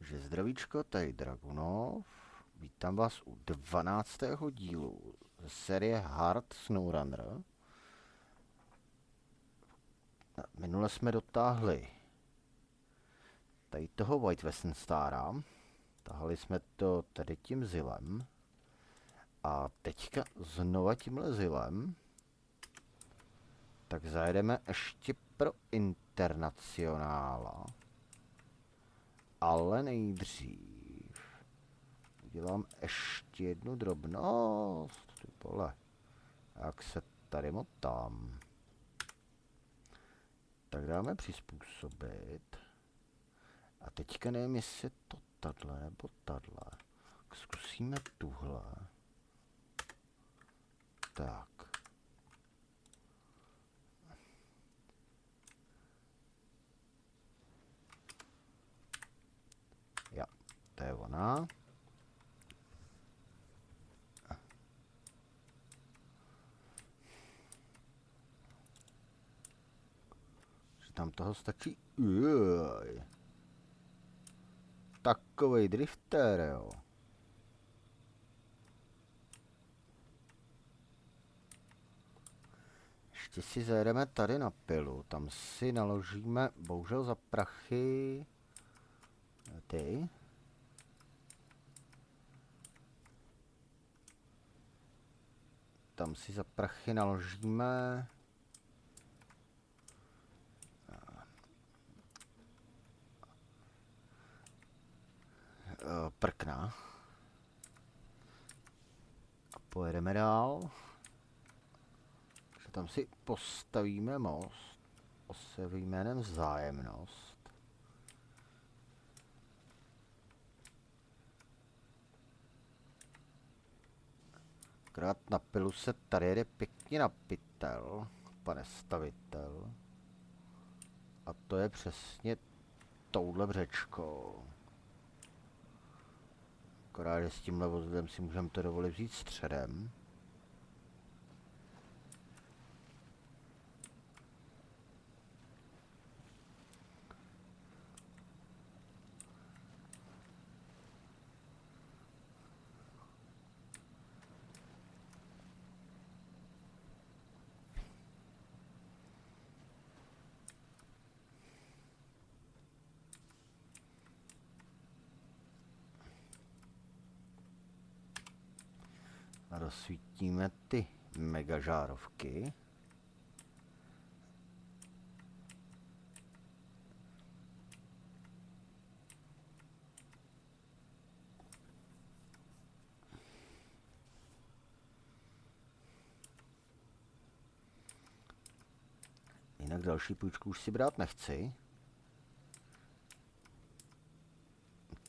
Takže zdravíčko, tady Dragunov. Vítám vás u 12. dílu ze série Hard SnowRunner. Minule jsme dotáhli tady toho White Western. Tahali jsme to tady tím zilem. A teďka znova tímhle zilem. Tak zajedeme ještě pro Internacionála. Ale nejdřív udělám ještě jednu drobnost. Ty vole, jak se tady motám. Tak dáme přizpůsobit. A teďka nevím, jestli to tadle nebo tadle. Tak zkusíme tuhle. Tak. Jo, to je ona. Že tam toho stačí. Ujoj. Takovej drifter, jo. Ještě si zajedeme tady na pilu. Tam si naložíme, bohužel za prachy, ty. Tam si za prachy naložíme prkna. A pojedeme dál. Tam si postavíme most s jménem Vzájemnost. Akorát na pilu se tady jede pěkně na pytel, pane stavitel. A to je přesně touhle břečkou. Akorát, že s tímhle vozidlem si můžeme to dovolit vzít středem. A rozsvítíme ty megažárovky. Jinak další půjčku už si brát nechci.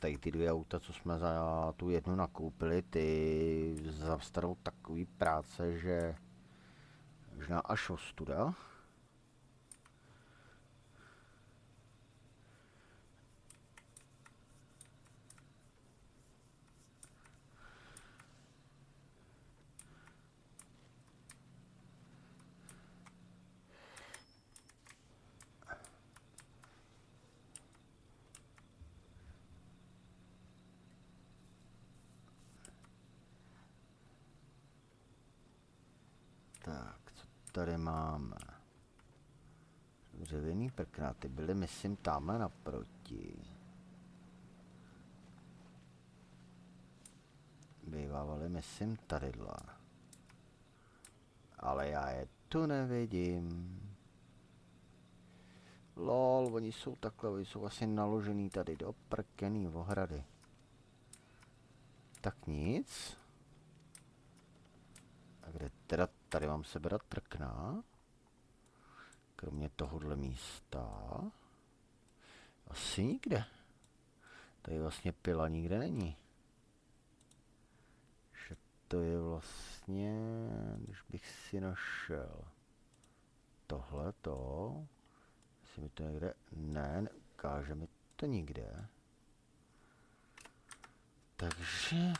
Tady ty dvě auta, co jsme za tu jednu nakoupili, ty zastanou takový práce, že možná až ostuda. Tak, co tady máme? Dřevěný prkna, ty byly, myslím, tamhle naproti. Bývávaly, myslím, tadyhle. Ale já je tu nevidím. Lol, oni jsou takhle, oni jsou asi naložený tady do prkený ohrady. Tak nic. A kde teda tady mám sebrat prkna? Kromě tohohle místa. Asi nikde. Tady vlastně pila nikde není. Že to je vlastně, když bych si našel tohleto, jestli mi to někde, ne, neukáže mi to nikde. Takže,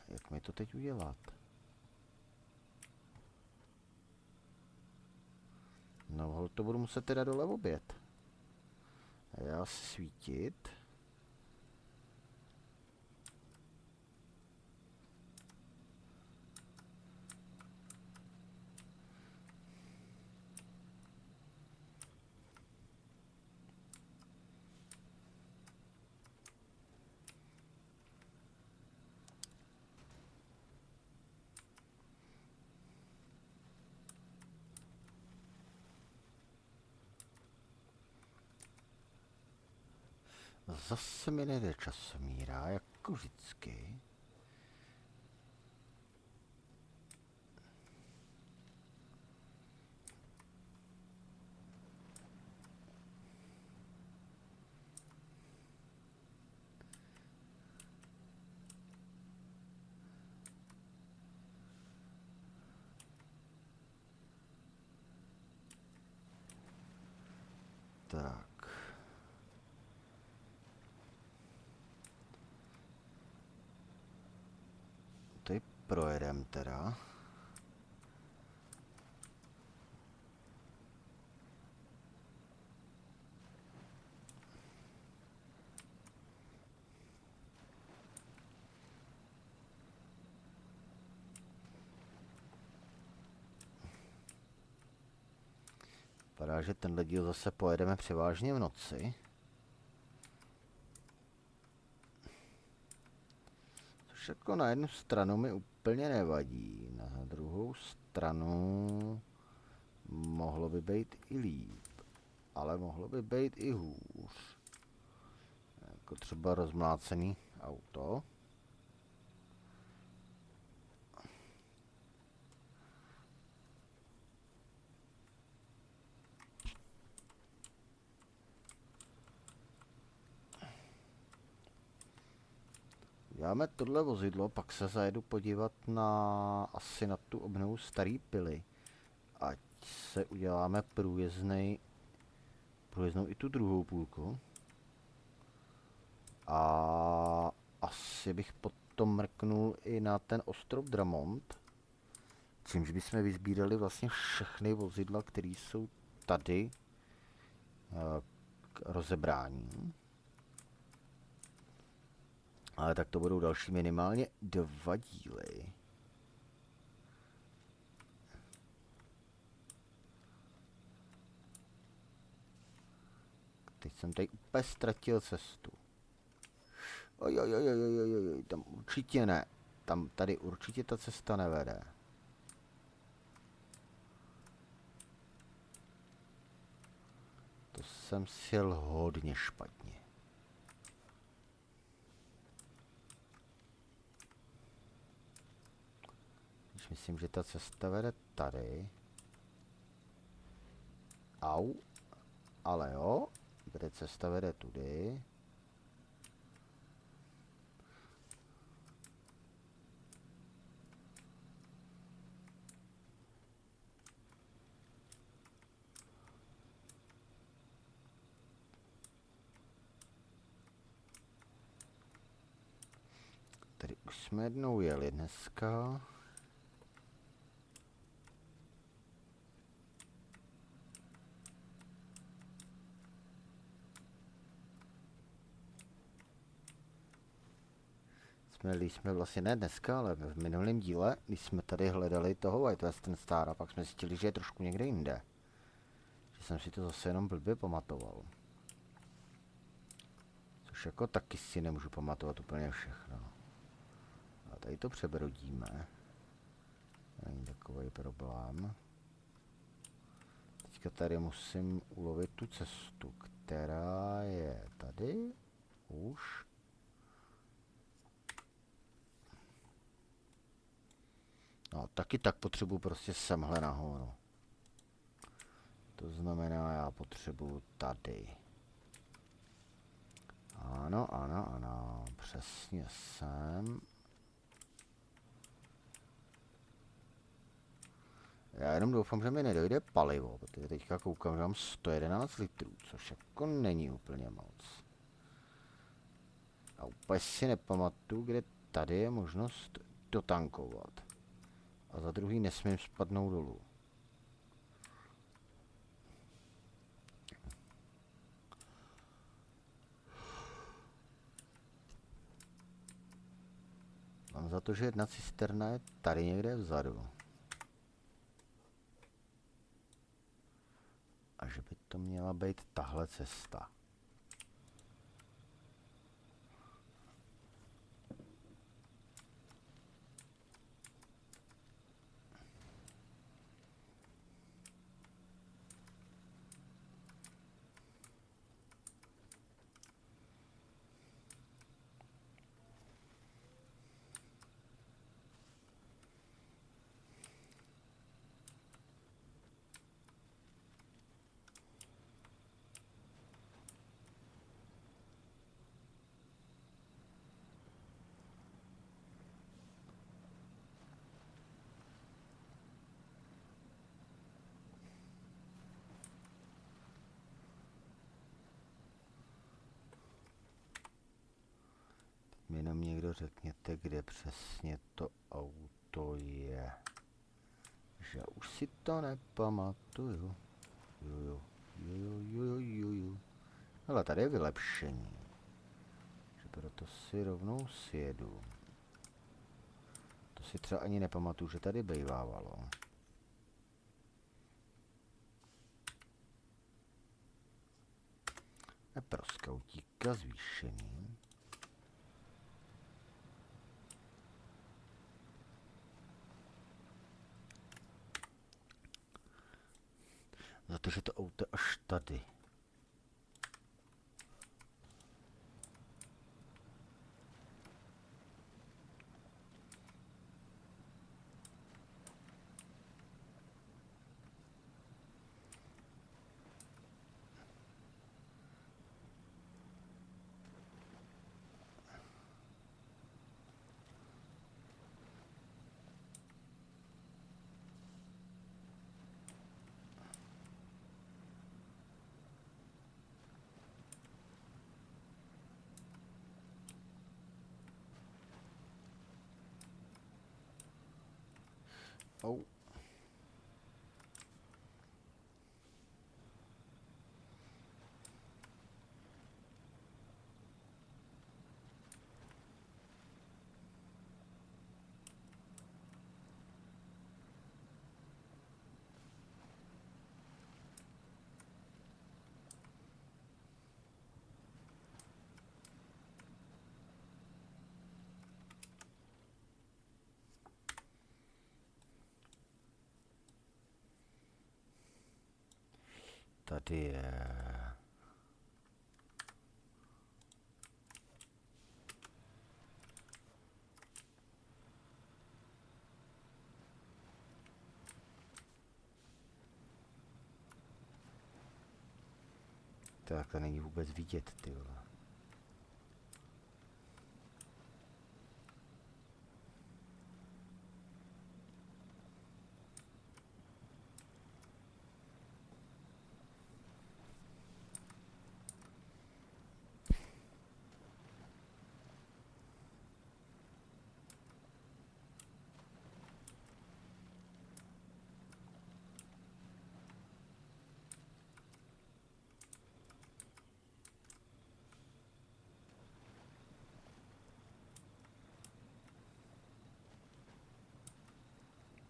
jak mi to teď udělat? No, hol to budu muset teda dole obět. A já si svítit. Zase mi nejde časomíra, jako vždycky. Tak. Tady projedem teda. Vypadá, že tenhle díl zase pojedeme převážně v noci. Což jako na jednu stranu mi úplně nevadí, na druhou stranu mohlo by být i líp, ale mohlo by být i hůř. Jako třeba rozmlácený auto. Děláme tohle vozidlo, pak se zajedu podívat asi na tu obnovu starý pily. Ať se uděláme průjezdnou i tu druhou půlku. A asi bych potom mrknul i na ten ostrov Dramont. Čímž bychom vyzbírali vlastně všechny vozidla, které jsou tady k rozebrání. Ale tak to budou další minimálně 2 díly. Teď jsem tady úplně ztratil cestu. Oj, tam určitě ne. Tady určitě ta cesta nevede. To jsem sjel hodně špatně. Když myslím, že ta cesta vede tady. Au. Ale jo, kde cesta vede tudy. Tady už jsme jednou jeli dneska. Jsme vlastně ne dneska, ale v minulém díle, když jsme tady hledali toho White Western Star, a pak jsme zjistili, že je trošku někde jinde. Že jsem si to zase jenom blbě pamatoval. Což jako taky si nemůžu pamatovat úplně všechno. A tady to přebrodíme. Není takový problém. Teďka tady musím ulovit tu cestu, která je tady. Už. No, taky tak potřebuji prostě semhle nahoru. To znamená, já potřebuji tady. Ano, přesně sem. Já jenom doufám, že mi nedojde palivo, protože teďka koukám, že mám 111 litrů, což jako není úplně moc. A úplně si nepamatuju, kde tady je možnost dotankovat. A za druhý nesmím spadnout dolů. Mám za to, že jedna cisterna je tady někde vzadu. A že by to měla být tahle cesta. Jenom někdo řekněte, kde přesně to auto je. Že už si to nepamatuju. Jo. Hele, tady je vylepšení. Že proto si rovnou sjedu. To si třeba ani nepamatuju, že tady bejvávalo. A pro skautíka zvýšení. Za to, že to auto až tady. Oh. Tady je... To není vůbec vidět, ty vole.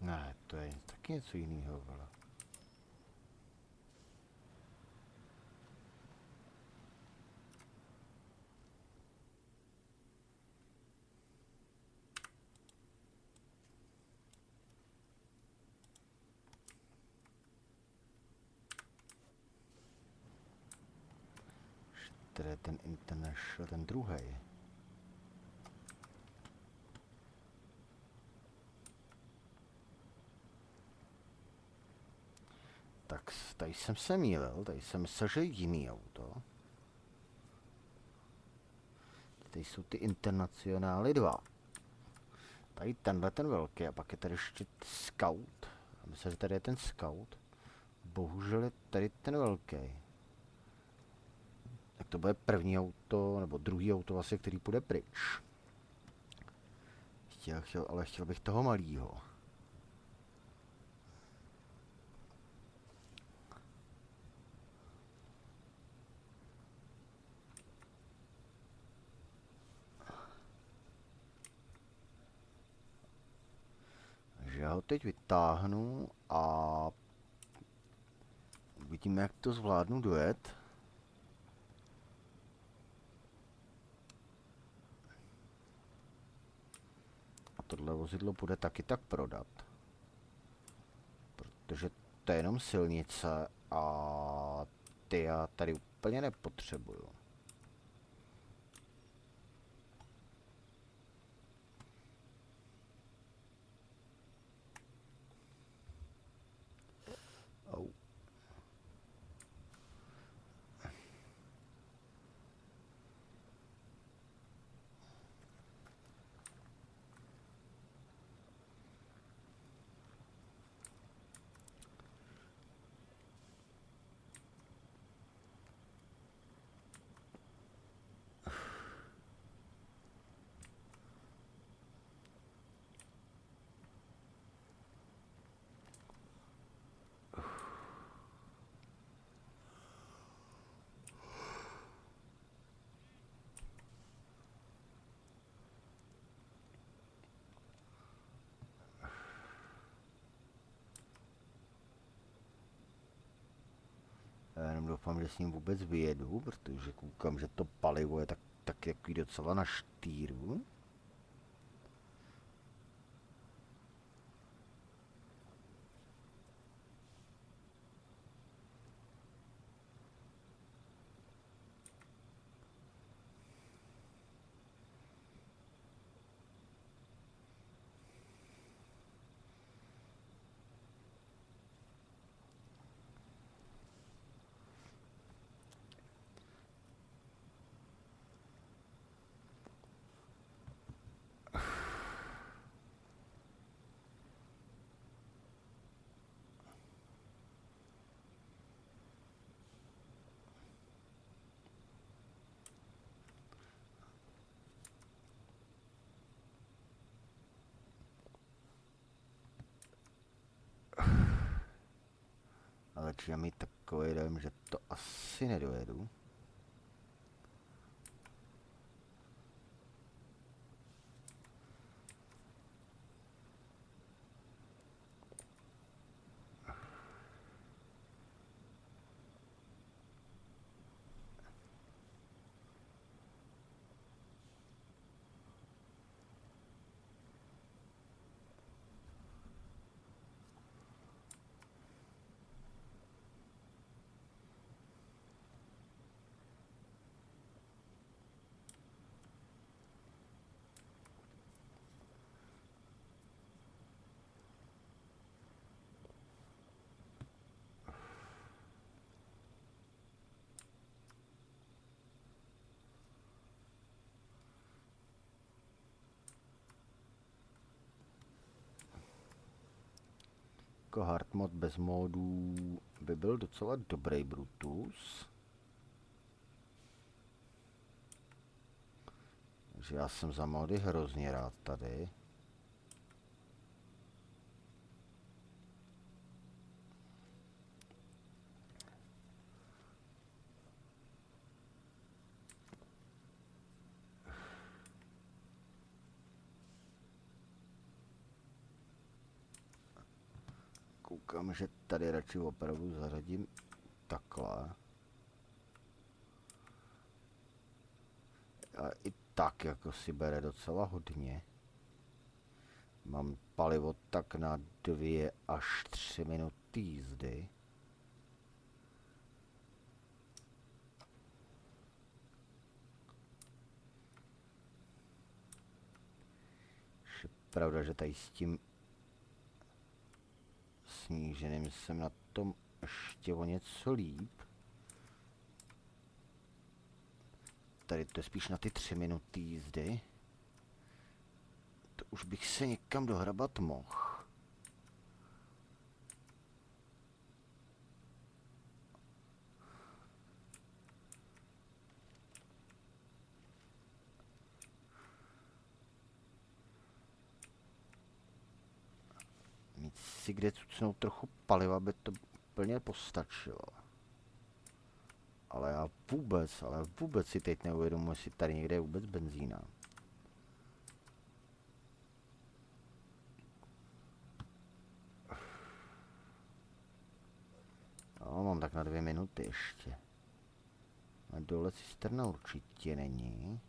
Ne, to je taky něco jiného, vole. Tady je ten International, ten druhý. Tak tady jsem se mýlil, tady jsem myslel, že je jiný auto. Tady jsou ty Internacionály 2. Tady tenhle ten velký a pak je tady ještě Scout. Myslím, že tady je ten Scout. Bohužel je tady ten velký. Tak to bude první auto, nebo druhý auto vlastně, který půjde pryč. Ale chtěl bych toho malýho. Takže já ho teď vytáhnu a uvidíme, jak to zvládnu dojet. A tohle vozidlo bude taky tak prodat. Protože to je jenom silnice a ty já tady úplně nepotřebuju. Oh. doufám, že s ním vůbec vyjedu, protože koukám, že to palivo je tak takový docela na štýru. Ale začíná mít takový dojem, že to asi nedojedu. Jako hard mod bez módů by byl docela dobrý Brutus. Takže já jsem za módy hrozně rád tady. Koukám, že tady radši opravdu zařadím takhle. A i tak jako si bere docela hodně. Mám palivo tak na 2 až 3 minuty jízdy. Je pravda, že tady s tím sníženým jsem na tom ještě o něco líp. Tady to je spíš na ty 3 minuty jízdy. To už bych se někam dohrabat mohl. Mít si kde cucnout trochu paliva by to úplně postačilo. Ale já vůbec si teď neuvědomuji, jestli tady někde je vůbec benzína. No, mám tak na 2 minuty ještě. A dole cisterna určitě není.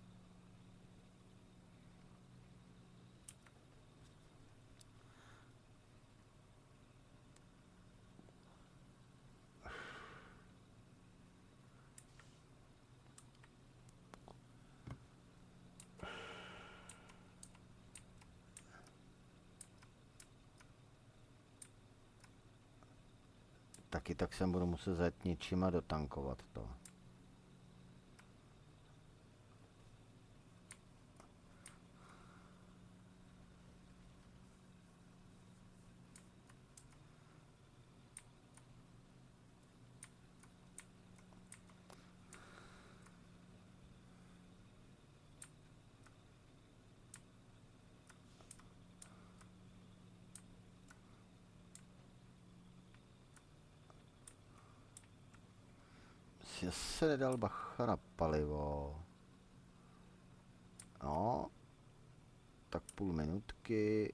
Taky tak sem budu muset zajet něčím a dotankovat to. Já se nedal bacha na palivo. No, tak půl minutky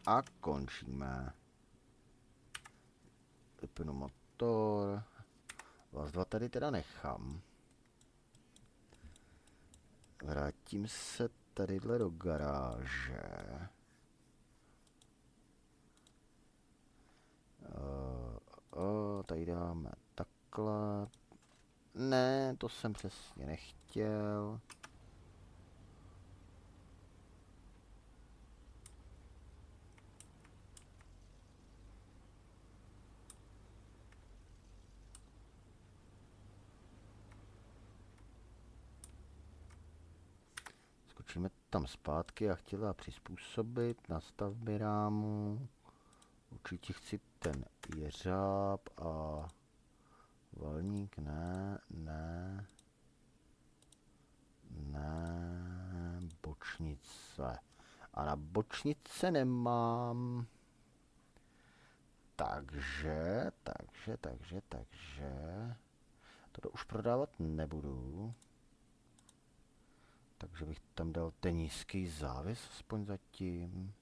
a končíme. Vypnu motor. Vás dva tady teda nechám. Vrátím se tadyhle do garáže. Tady dáme takhle. Ne, to jsem přesně nechtěl. Skočíme tam zpátky a chtěla přizpůsobit na stavby rámu. Určitě chci ten jeřáb a valník, ne, bočnice. A na bočnice nemám. Takže. Toto už prodávat nebudu. Takže bych tam dal ten nízký závěs, aspoň zatím.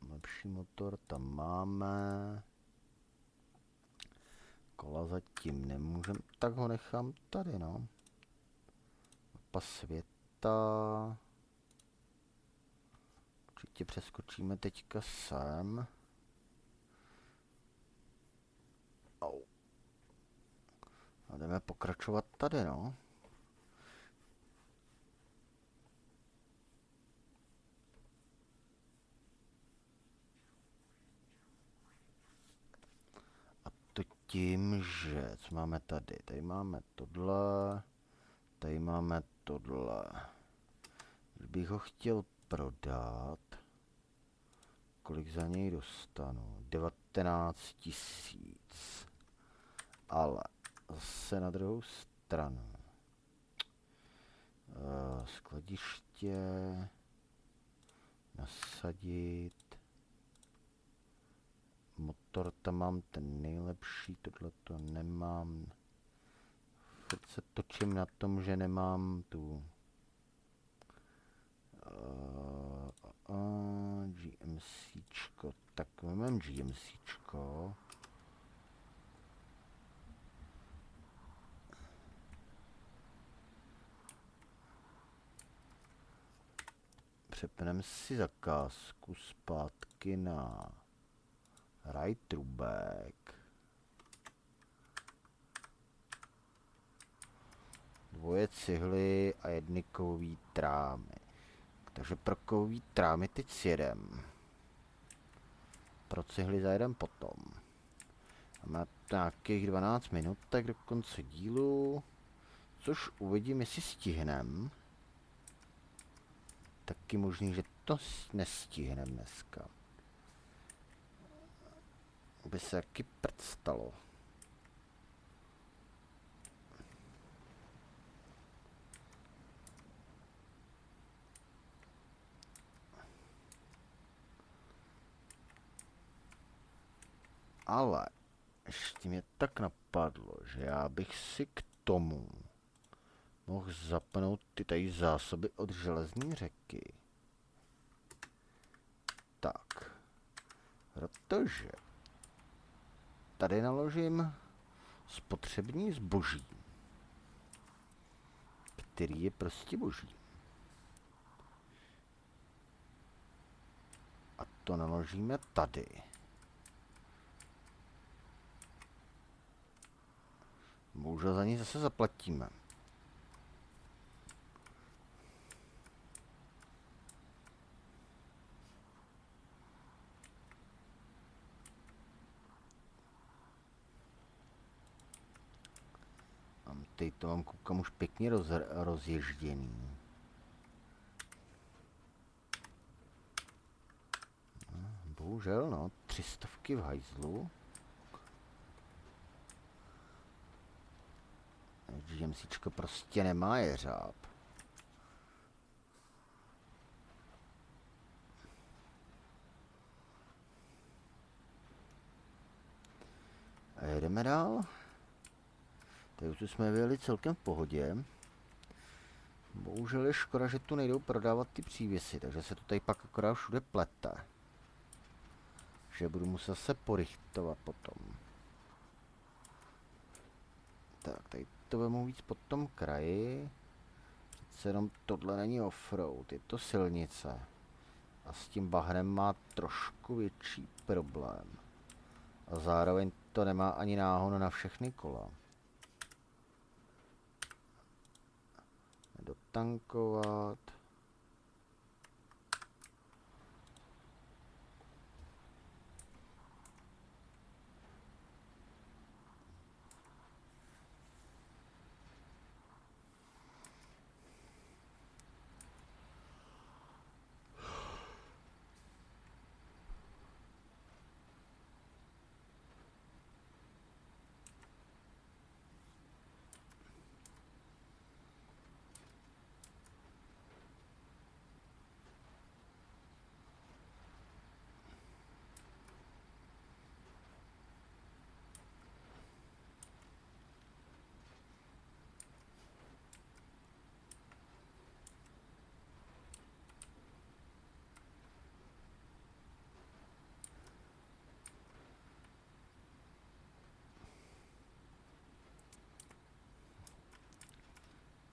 Lepší motor tam máme. Kola zatím nemůžem, tak ho nechám tady, no. Mapa světa. Určitě přeskočíme teďka sem. Au. A jdeme pokračovat tady, no. A to tím, že co máme tady? Tady máme tohle. Tady máme tohle. Když bych ho chtěl prodat, kolik za něj dostanu? 19 000. Ale zase na druhou stranu. Skladiště. Nasadit. Motor tam mám ten nejlepší, tohle to nemám. Furt se točím na tom, že nemám tu GMCčko. Tak mám GMCčko. Přepneme si zakázku zpátky na Rajtrubek. Dvoje cihly a jedny kovový trámy. Takže pro kovový trámy teď sjedem. Pro cihly zajedem potom. Máme nějakých 12 minut, tak do konce dílu. Což uvidím, jestli stihnem. Taky možný, že to nestihnem dneska. By se taky prd stalo. Ale ještě mě tak napadlo, že já bych si k tomu mohl zapnout ty tady zásoby od železní řeky. Tak. Protože tady naložím spotřební zboží, který je prostě boží. A to naložíme tady. Bohužel za ní zase zaplatíme. Teď to mám, koukám, už pěkně rozježděný. Bohužel, no, 300 v hajzlu. GMCčko prostě nemá jeřáb. A jedeme dál. Tady už jsme vyjeli celkem v pohodě. Bohužel je škoda, že tu nejdou prodávat ty přívěsy, takže se to tady pak akorát všude plete. Že budu muset se porychtovat potom. Tak, tady to vemu víc po tom kraji. Přece jenom tohle není offroad, je to silnice. A s tím bahnem má trošku větší problém. A zároveň to nemá ani náhon na všechny kola. Dotankovat.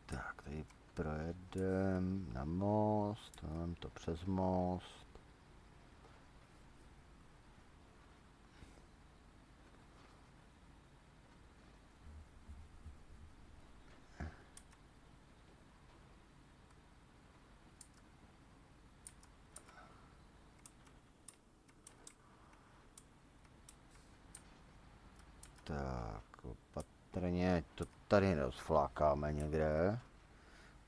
Tak, tady projedem na most, tam to přes most. Tak, opatrně, ať to tady rozflákáme někde.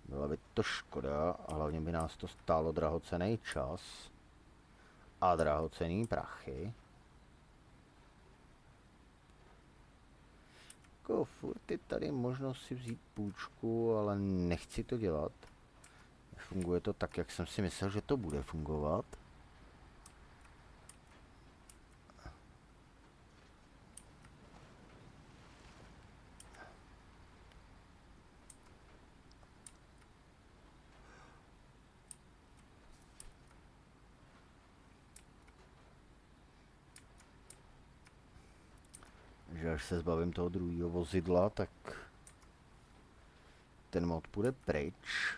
Byla by to škoda a hlavně by nás to stálo drahocenný čas a drahocenný prachy. Jako furt je tady možnost si vzít půjčku, ale nechci to dělat. Funguje to tak, jak jsem si myslel, že to bude fungovat. Že až se zbavím toho druhého vozidla, tak ten mod půjde pryč.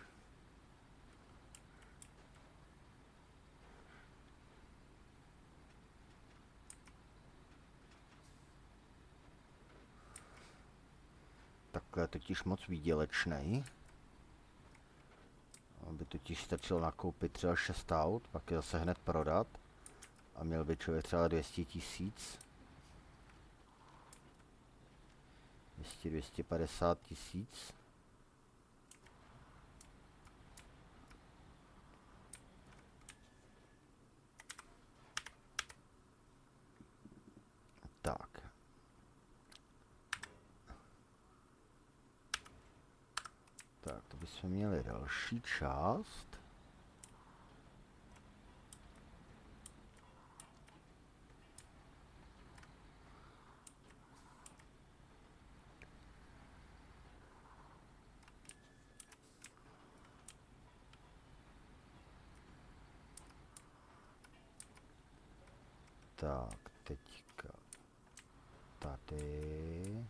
Takhle je totiž moc výdělečný. Aby totiž stačilo nakoupit třeba 6 aut, pak je zase hned prodat. A měl by člověk třeba 200 tisíc. 250 tisíc. Tak. Tak, to bychom měli další část. Tak, teďka tady.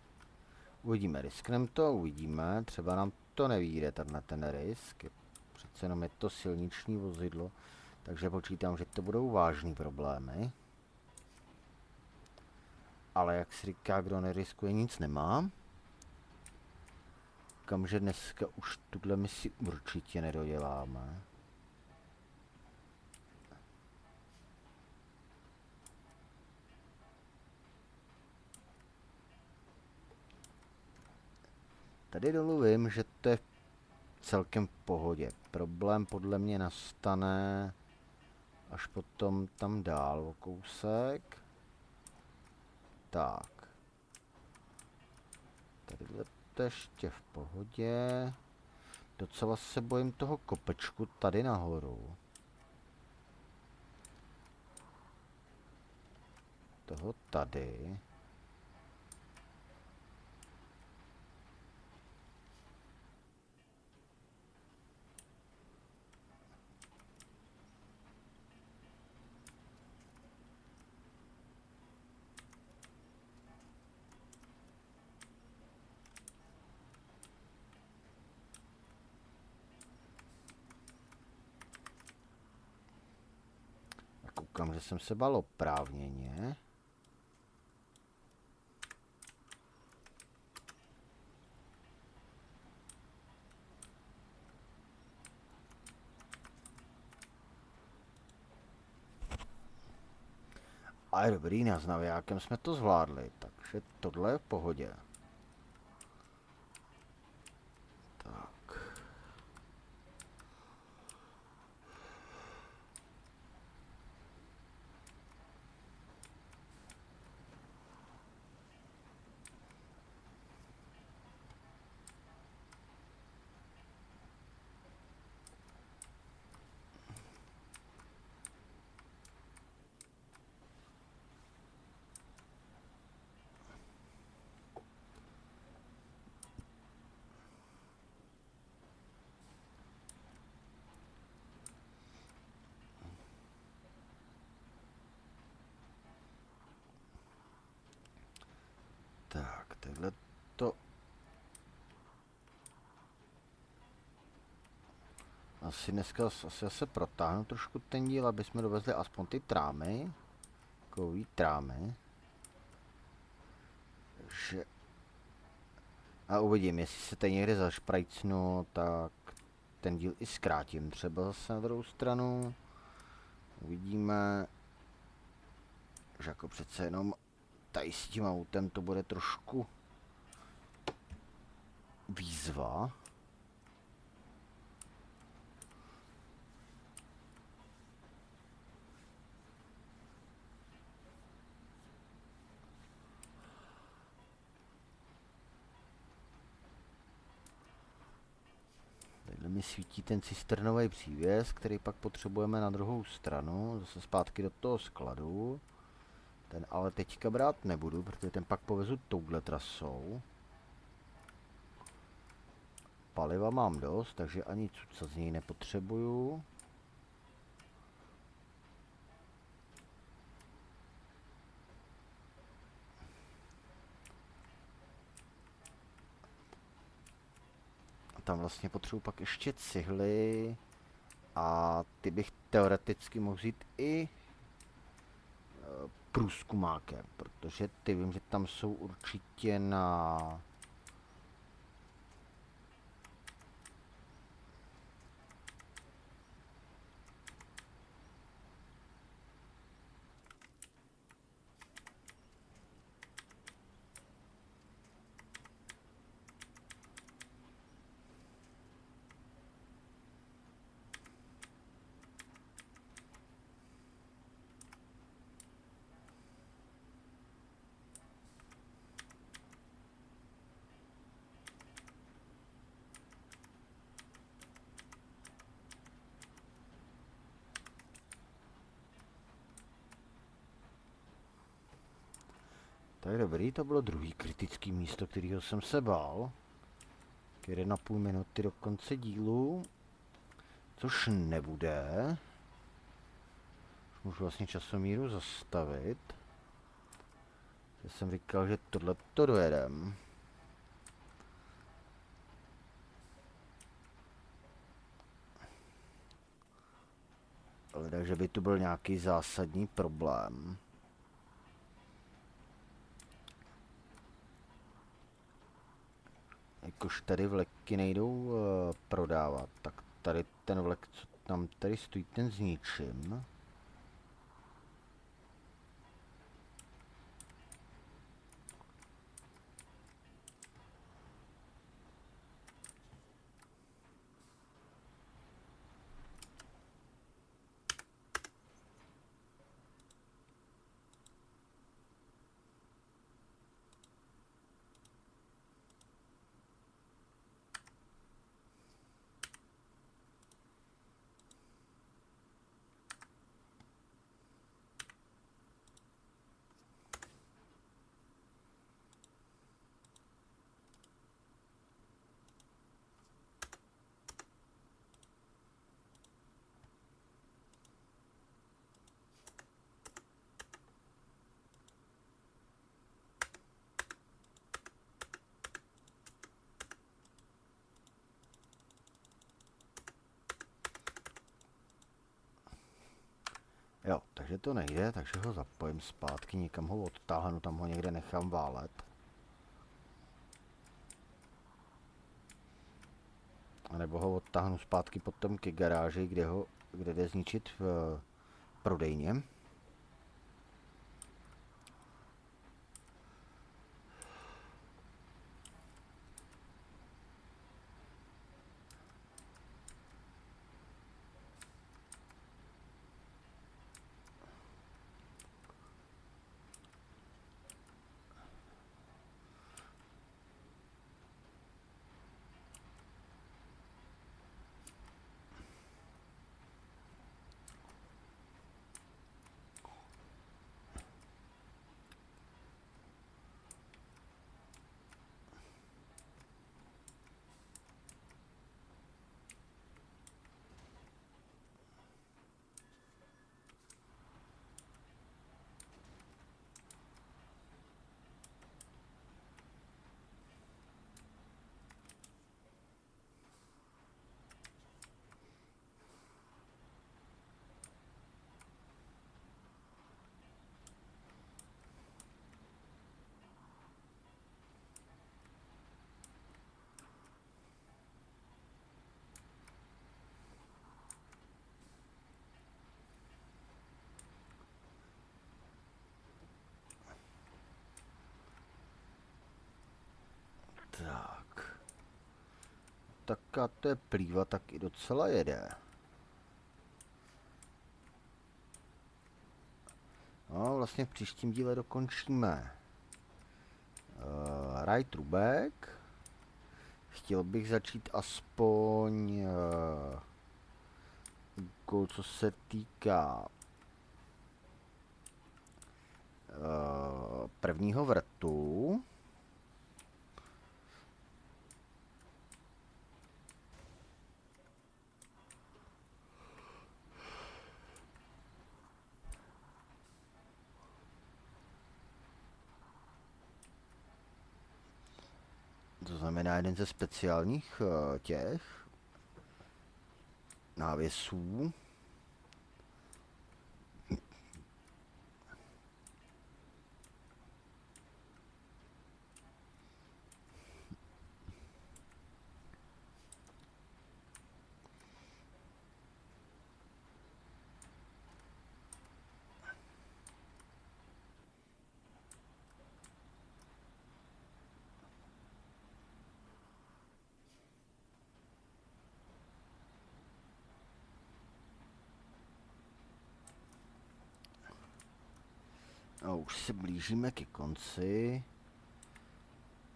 Uvidíme, riskneme to, uvidíme. Třeba nám to nevyjde, ten risk. Přece jenom je to silniční vozidlo, takže počítám, že to budou vážný problémy. Ale jak si říká, kdo neriskuje, nic nemá. Kamže dneska už tuhle misi určitě nedoděláme. Tady dolů vím, že to je celkem v pohodě. Problém podle mě nastane až potom tam dál o kousek. Tak. Tadyhle to ještě v pohodě. Docela se bojím toho kopečku tady nahoru. Toho tady. že jsem se bál oprávněně. Ale dobrý, s navijákem jsme to zvládli, takže tohle je v pohodě. Tak. Tak, takhle to... Asi dneska zase protáhnu trošku ten díl, aby jsme dovezli aspoň ty trámy. Kový trámy. Že... A uvidím, jestli se tady někde zašprajcnu, tak ten díl i zkrátím třeba zase na druhou stranu. Uvidíme, že jako přece jenom tady s tím autem to bude trošku výzva. Tady mi svítí ten cisternový přívěs, který pak potřebujeme na druhou stranu, zase zpátky do toho skladu. Ten ale teďka brát nebudu, protože ten pak povezu touhle trasou. Paliva mám dost, takže ani cuca z něj nepotřebuju. A tam vlastně potřebuji pak ještě cihly. A ty bych teoreticky mohl vzít i průzkumákem, protože ty vím, že tam jsou určitě na... Tak dobrý, to bylo druhý kritický místo, kterého jsem se bál. 1,5 minuty do konce dílu. Což nebude. Můžu vlastně časomíru zastavit. Já jsem říkal, že tohle to dojedem. Ale takže by tu byl nějaký zásadní problém. Jakož tady vleky nejdou prodávat, tak tady ten vlek, co tam tady stojí, ten zničím. Takže to nejde, takže ho zapojím zpátky, někam ho odtáhnu, tam ho někde nechám válet. A nebo ho odtáhnu zpátky potom ke garáži, kde jde zničit v prodejně. Tak. Tak a to je plýva, tak i docela jede. No, vlastně v příštím díle dokončíme ráj trubek. Chtěl bych začít aspoň co se týká prvního vrtu. To znamená jeden ze speciálních těch návěsů. A už se blížíme ke konci.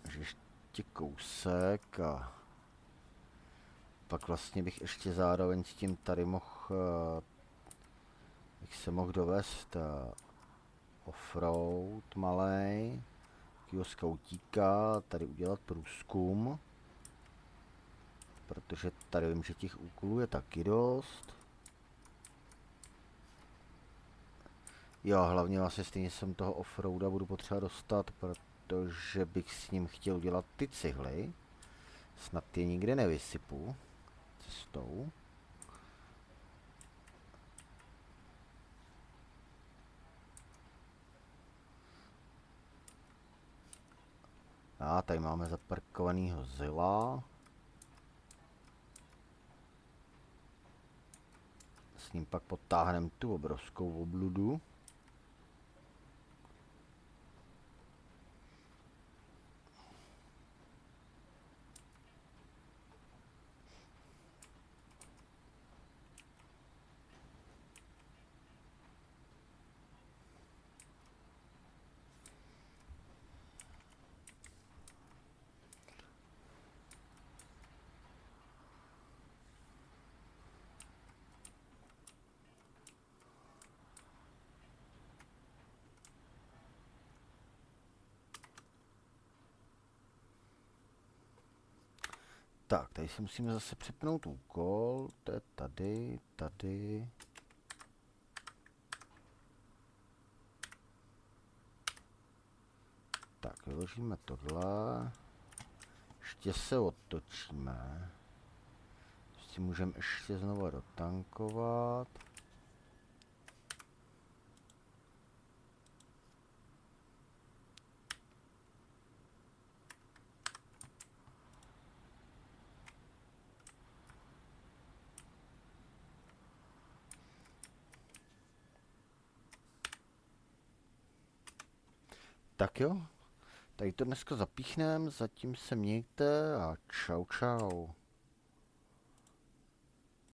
Takže ještě kousek a pak vlastně bych ještě zároveň s tím tady bych se mohl dovést offroad malej, takovýho skautíka, tady udělat průzkum, protože tady vím, že těch úkolů je taky dost. Jo, hlavně vlastně stejně jsem toho offroada budu potřeba dostat, protože bych s ním chtěl dělat ty cihly. Snad je nikde nevysypu cestou. A tady máme zaparkovanýho Zilla. S ním pak potáhneme tu obrovskou obludu. Tak, tady si musíme zase přepnout úkol, to je tady, tady. Tak, vyložíme tohle. Ještě se otočíme. Si můžeme ještě znova dotankovat. Tak jo, tady to dneska zapíchnem, zatím se mějte a čau čau.